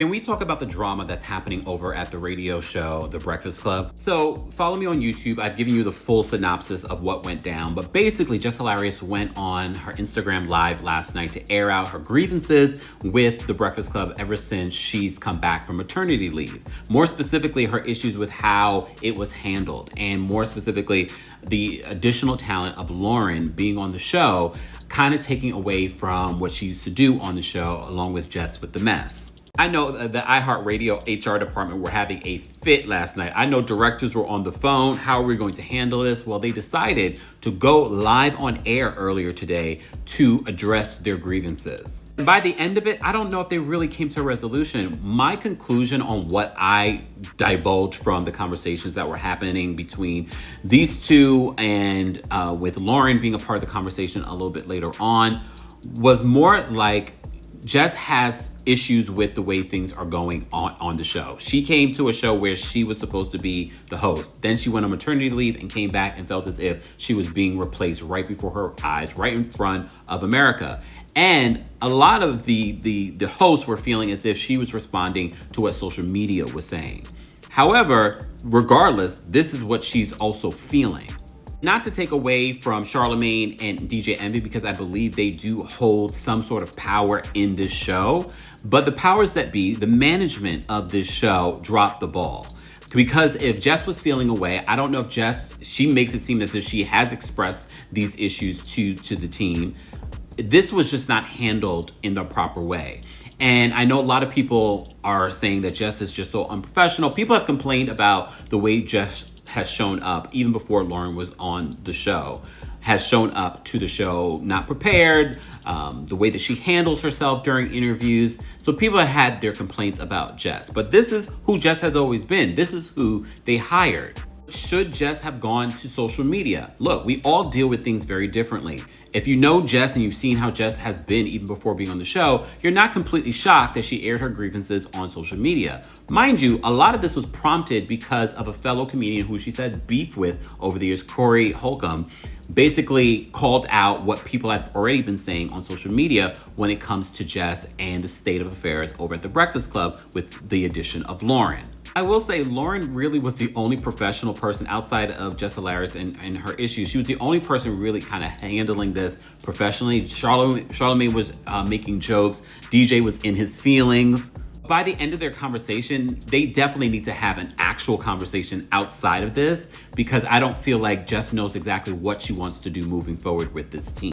Can we talk about the drama that's happening over at the radio show, The Breakfast Club? So, follow me on YouTube. I've given you the full synopsis of what went down. But basically, Jess Hilarious went on her Instagram Live last night to air out her grievances with The Breakfast Club ever since she's come back from maternity leave. More specifically, her issues with how it was handled. And more specifically, the additional talent of Lauren being on the show, kind of taking away from what she used to do on the show, along with Jess with the mess. I know the iHeartRadio HR department were having a fit last night. I know directors were on the phone. How are we going to handle this? Well, they decided to go live on air earlier today to address their grievances. And by the end of it, I don't know if they really came to a resolution. My conclusion on what I divulged from the conversations that were happening between these two and with Lauren being a part of the conversation a little bit later on was more like Jess has issues with the way things are going on the show. She came to a show where she was supposed to be the host. Then she went on maternity leave and came back and felt as if she was being replaced right before her eyes, right in front of America. And a lot of the hosts were feeling as if she was responding to what social media was saying. However, regardless, this is what she's also feeling. Not to take away from Charlamagne and DJ Envy, because I believe they do hold some sort of power in this show, but the powers that be, the management of this show, dropped the ball. Because if Jess was feeling away, I don't know if Jess, she makes it seem as if she has expressed these issues to the team. This was just not handled in the proper way. And I know a lot of people are saying that Jess is just so unprofessional. People have complained about the way Jess has shown up, even before Lauren was on the show, has shown up to the show not prepared, the way that she handles herself during interviews. So people have had their complaints about Jess. But this is who Jess has always been. This is who they hired. Should Jess have gone to social media? Look, we all deal with things very differently. If you know Jess and you've seen how Jess has been even before being on the show, you're not completely shocked that she aired her grievances on social media. Mind you, a lot of this was prompted because of a fellow comedian who she said beef with over the years, Corey Holcomb, basically called out what people have already been saying on social media when it comes to Jess and the state of affairs over at the Breakfast Club with the addition of Lauren. I will say Lauren really was the only professional person outside of Jess Hilarious and her issues. She was the only person really kind of handling this professionally. Charlamagne was making jokes. DJ was in his feelings. By the end of their conversation, they definitely need to have an actual conversation outside of this, because I don't feel like Jess knows exactly what she wants to do moving forward with this team.